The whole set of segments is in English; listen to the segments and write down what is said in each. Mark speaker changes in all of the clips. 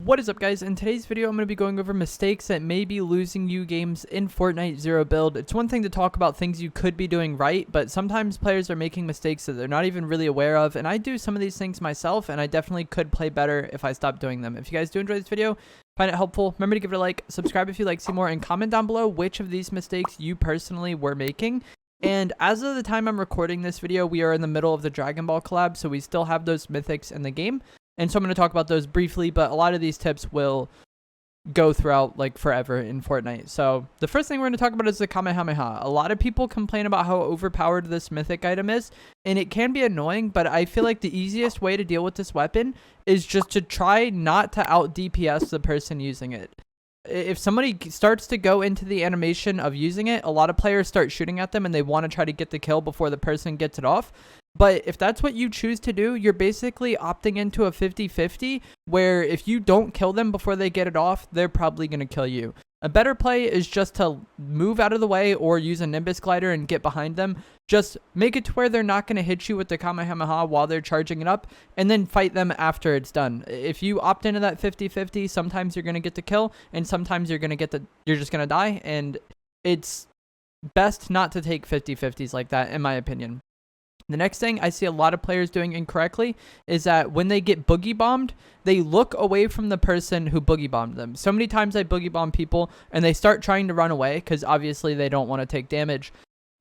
Speaker 1: What is up, guys? In today's video, I'm going to be going over mistakes that may be losing you games in Fortnite Zero Build. It's one thing to talk about things you could be doing right, but sometimes players are making mistakes that they're not even really aware of, and I do some of these things myself, and I definitely could play better if I stopped doing them. If you guys do enjoy this video, find it helpful, remember to give it a like, subscribe if you'd like to see more, and comment down below which of these mistakes you personally were making. And as of the time I'm recording this video, we are in the middle of the Dragon Ball collab, so we still have those mythics in the game. And so I'm going to talk about those briefly, but a lot of these tips will go throughout like forever in Fortnite. So the first thing we're going to talk about is the Kamehameha. A lot of people complain about how overpowered this mythic item is, and it can be annoying, but I feel like the easiest way to deal with this weapon is just to try not to out DPS the person using it. If somebody starts to go into the animation of using it, a lot of players start shooting at them and they want to try to get the kill before the person gets it off. But if that's what you choose to do, you're basically opting into a 50-50 where if you don't kill them before they get it off, they're probably going to kill you. A better play is just to move out of the way or use a Nimbus glider and get behind them. Just make it to where they're not going to hit you with the Kamehameha while they're charging it up, and then fight them after it's done. If you opt into that 50-50, sometimes you're going to get the kill, and sometimes you're just going to die, and it's best not to take 50-50s like that, in my opinion. The next thing I see a lot of players doing incorrectly is that when they get boogie bombed, they look away from the person who boogie bombed them. So many times I boogie bomb people and they start trying to run away because obviously they don't want to take damage.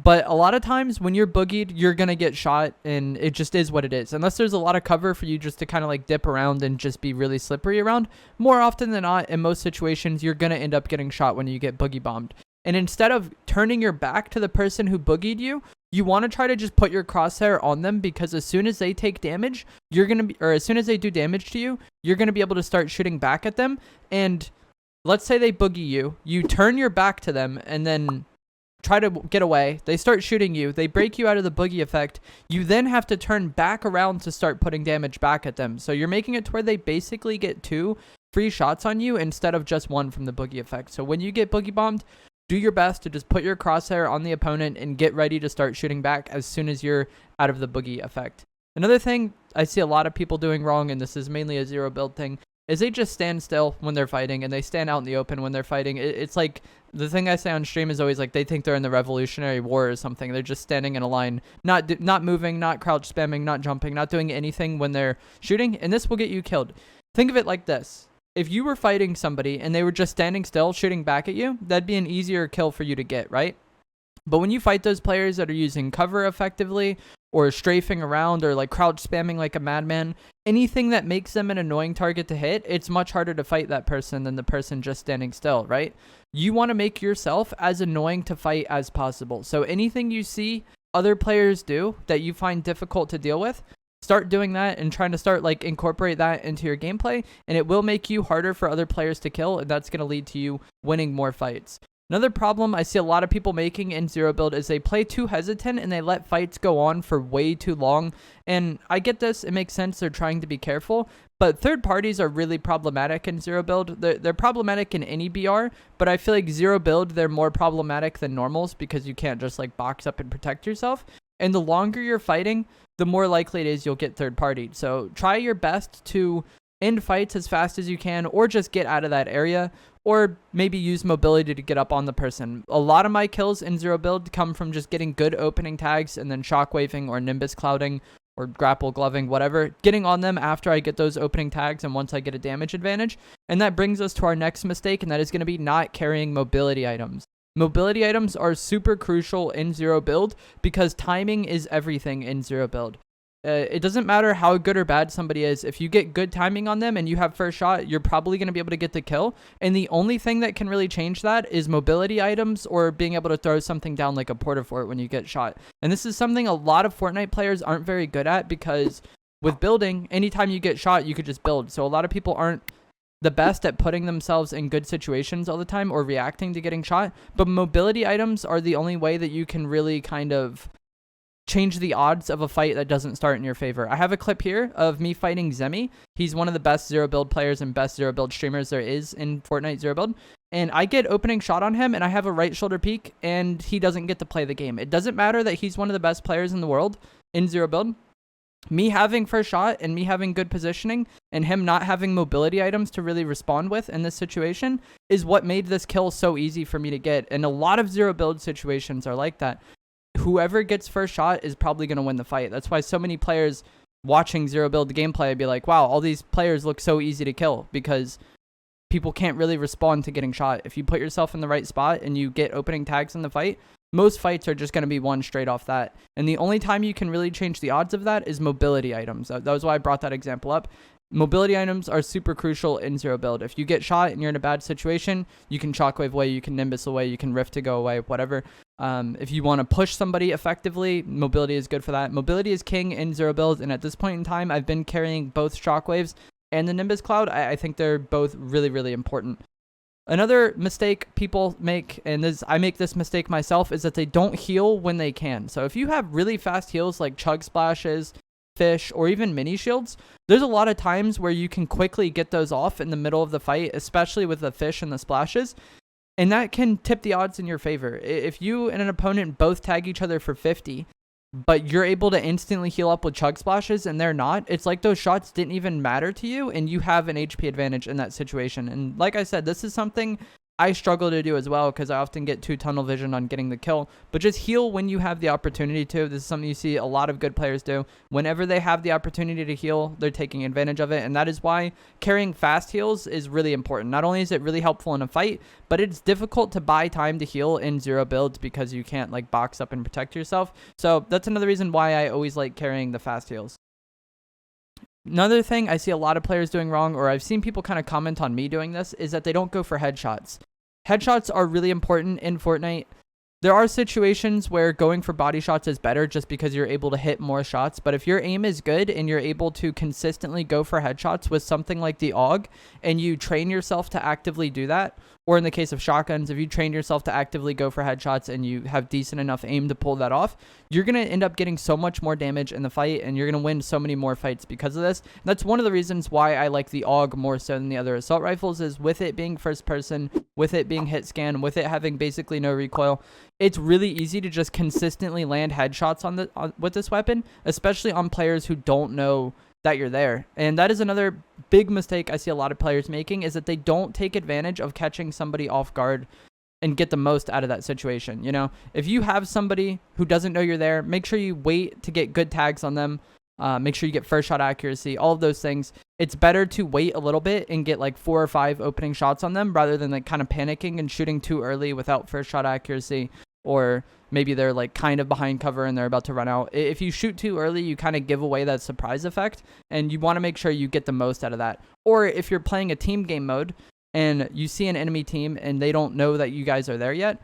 Speaker 1: But a lot of times when you're boogied, you're going to get shot, and it just is what it is. Unless there's a lot of cover for you just to kind of like dip around and just be really slippery around, more often than not, in most situations, you're going to end up getting shot when you get boogie bombed. And instead of turning your back to the person who boogied you, you want to try to just put your crosshair on them, because as soon as they take damage, as soon as they do damage to you, you're going to be able to start shooting back at them. And let's say they boogie you, you turn your back to them and then try to get away. They start shooting you. They break you out of the boogie effect. You then have to turn back around to start putting damage back at them. So you're making it to where they basically get 2 free shots on you instead of just 1 from the boogie effect. So when you get boogie bombed, do your best to just put your crosshair on the opponent and get ready to start shooting back as soon as you're out of the boogie effect. Another thing I see a lot of people doing wrong, and this is mainly a Zero Build thing, is they just stand still when they're fighting, and they stand out in the open when they're fighting. It's like the thing I say on stream is always like they think they're in the Revolutionary War or something. They're just standing in a line, not moving, not crouch spamming, not jumping, not doing anything when they're shooting, and this will get you killed. Think of it like this. If you were fighting somebody and they were just standing still shooting back at you, that'd be an easier kill for you to get, right? But when you fight those players that are using cover effectively, or strafing around, or like crouch spamming like a madman, anything that makes them an annoying target to hit, it's much harder to fight that person than the person just standing still, right? You want to make yourself as annoying to fight as possible. So anything you see other players do that you find difficult to deal with, start doing that and trying to start like incorporate that into your gameplay, and it will make you harder for other players to kill, and that's going to lead to you winning more fights. Another problem I see a lot of people making in Zero Build is they play too hesitant and they let fights go on for way too long. And I get this, it makes sense, they're trying to be careful, but third parties are really problematic in Zero Build. They're problematic in any BR, but I feel like Zero Build, they're more problematic than normals because you can't just like box up and protect yourself. And the longer you're fighting, the more likely it is you'll get third partied. So try your best to end fights as fast as you can, or just get out of that area, or maybe use mobility to get up on the person. A lot of my kills in Zero Build come from just getting good opening tags and then shockwaving or Nimbus clouding or grapple gloving, whatever, getting on them after I get those opening tags and once I get a damage advantage. And that brings us to our next mistake, and that is going to be not carrying mobility items. Mobility items are super crucial in Zero Build because timing is everything in Zero Build. It doesn't matter how good or bad somebody is. If you get good timing on them and you have first shot, you're probably going to be able to get the kill. And the only thing that can really change that is mobility items or being able to throw something down like a portafort when you get shot. And this is something a lot of Fortnite players aren't very good at, because with building, anytime you get shot, you could just build. So a lot of people aren't the best at putting themselves in good situations all the time or reacting to getting shot. But mobility items are the only way that you can really kind of change the odds of a fight that doesn't start in your favor. I have a clip here of me fighting Zemi. He's one of the best Zero Build players and best Zero Build streamers there is in Fortnite Zero Build. And I get opening shot on him, and I have a right shoulder peek, and he doesn't get to play the game. It doesn't matter that he's one of the best players in the world in Zero Build. Me having first shot and me having good positioning and him not having mobility items to really respond with in this situation is what made this kill so easy for me to get. And a lot of zero build situations are like that. Whoever gets first shot is probably going to win the fight. That's why so many players watching zero build gameplay be like, wow, all these players look so easy to kill, because people can't really respond to getting shot. If you put yourself in the right spot and you get opening tags in the fight, most fights are just going to be won straight off that. And the only time you can really change the odds of that is mobility items. That was why I brought that example up. Mobility items are super crucial in zero build. If you get shot and you're in a bad situation, you can shockwave away, you can nimbus away, you can rift to go away, whatever. If you want to push somebody effectively, mobility is good for that. Mobility is king in zero build, and at this point in time, I've been carrying both shockwaves and the Nimbus Cloud. I think they're both really, really important. Another mistake people make, and I make this mistake myself, is that they don't heal when they can. So if you have really fast heals like Chug Splashes, Fish, or even Mini Shields, there's a lot of times where you can quickly get those off in the middle of the fight, especially with the Fish and the Splashes, and that can tip the odds in your favor. If you and an opponent both tag each other for 50, but you're able to instantly heal up with Chug Splashes and they're not, it's like those shots didn't even matter to you and you have an HP advantage in that situation. And like I said, this is something I struggle to do as well, because I often get too tunnel vision on getting the kill. But just heal when you have the opportunity to. This is something you see a lot of good players do. Whenever they have the opportunity to heal, they're taking advantage of it. And that is why carrying fast heals is really important. Not only is it really helpful in a fight, but it's difficult to buy time to heal in zero builds because you can't like box up and protect yourself. So that's another reason why I always like carrying the fast heals. Another thing I see a lot of players doing wrong, or I've seen people kind of comment on me doing this, is that they don't go for headshots. Headshots are really important in Fortnite. There are situations where going for body shots is better just because you're able to hit more shots. But if your aim is good and you're able to consistently go for headshots with something like the AUG, and you train yourself to actively do that, or in the case of shotguns, if you train yourself to actively go for headshots and you have decent enough aim to pull that off, you're going to end up getting so much more damage in the fight, and you're going to win so many more fights because of this. And that's one of the reasons why I like the AUG more so than the other assault rifles, is with it being first person, with it being hit scan, with it having basically no recoil, it's really easy to just consistently land headshots with this weapon, especially on players who don't know that you're there. And that is another big mistake I see a lot of players making, is that they don't take advantage of catching somebody off guard and get the most out of that situation. You know, if you have somebody who doesn't know you're there, make sure you wait to get good tags on them. Make sure you get first shot accuracy, all of those things. It's better to wait a little bit and get like 4 or 5 opening shots on them, rather than like kind of panicking and shooting too early without first shot accuracy, or maybe they're like kind of behind cover and they're about to run out. If you shoot too early, you kind of give away that surprise effect, and you want to make sure you get the most out of that. Or if you're playing a team game mode and you see an enemy team and they don't know that you guys are there yet,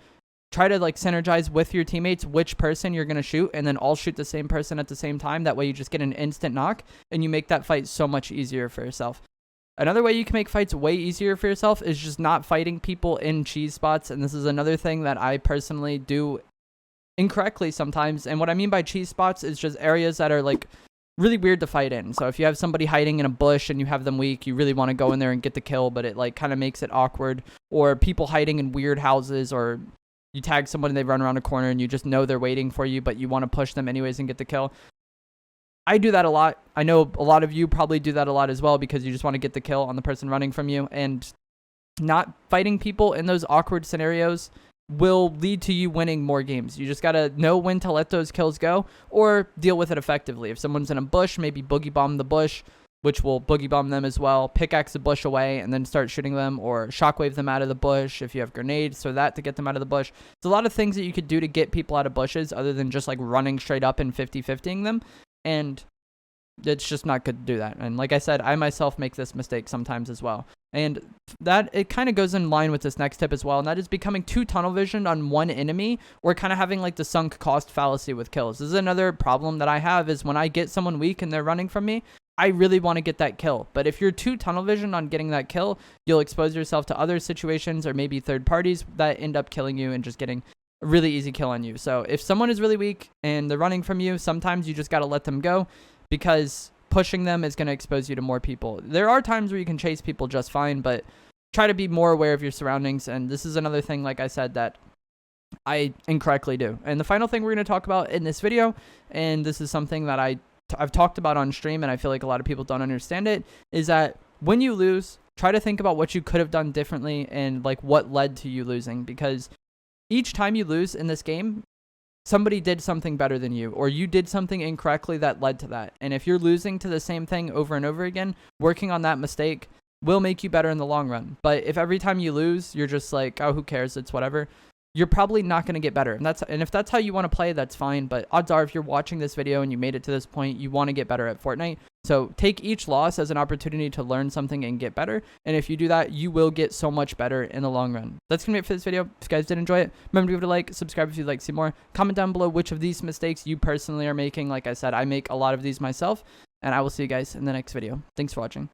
Speaker 1: try to like synergize with your teammates which person you're going to shoot, and then all shoot the same person at the same time. That way you just get an instant knock and you make that fight so much easier for yourself. Another way you can make fights way easier for yourself is just not fighting people in cheese spots. And this is another thing that I personally do incorrectly sometimes. And what I mean by cheese spots is just areas that are like really weird to fight in. So if you have somebody hiding in a bush and you have them weak, you really want to go in there and get the kill, but it like kind of makes it awkward. Or people hiding in weird houses, or you tag someone and they run around a corner and you just know they're waiting for you, but you want to push them anyways and get the kill. I do that a lot. I know a lot of you probably do that a lot as well, because you just want to get the kill on the person running from you. And not fighting people in those awkward scenarios will lead to you winning more games. You just got to know when to let those kills go or deal with it effectively. If someone's in a bush, maybe boogie bomb the bush, which will boogie bomb them as well. Pickaxe the bush away and then start shooting them, or shockwave them out of the bush if you have grenades, so that to get them out of the bush. There's a lot of things that you could do to get people out of bushes other than just like running straight up and 50-50ing them. And it's just not good to do that. And like I said, I myself make this mistake sometimes as well. And that it kind of goes in line with this next tip as well, and that is becoming too tunnel visioned on one enemy, or kind of having like the sunk cost fallacy with kills. This is another problem that I have, is when I get someone weak and they're running from me, I really want to get that kill. But if you're too tunnel visioned on getting that kill, you'll expose yourself to other situations or maybe third parties that end up killing you and just getting a really easy kill on you. So if someone is really weak and they're running from you, sometimes you just got to let them go, because pushing them is going to expose you to more people. There are times where you can chase people just fine, but try to be more aware of your surroundings. And this is another thing, like I said, that I incorrectly do. And the final thing we're going to talk about in this video, and this is something that I I've talked about on stream, and I feel like a lot of people don't understand it, is that when you lose, try to think about what you could have done differently and like what led to you losing, because each time you lose in this game, somebody did something better than you, or you did something incorrectly that led to that. And if you're losing to the same thing over and over again, working on that mistake will make you better in the long run. But if every time you lose, you're just like, oh, who cares? It's whatever. You're probably not going to get better. And if that's how you want to play, that's fine. But odds are, if you're watching this video and you made it to this point, you want to get better at Fortnite. So take each loss as an opportunity to learn something and get better. And if you do that, you will get so much better in the long run. That's going to be it for this video. If you guys did enjoy it, remember to give it a like, subscribe if you'd like to see more. Comment down below which of these mistakes you personally are making. Like I said, I make a lot of these myself. And I will see you guys in the next video. Thanks for watching.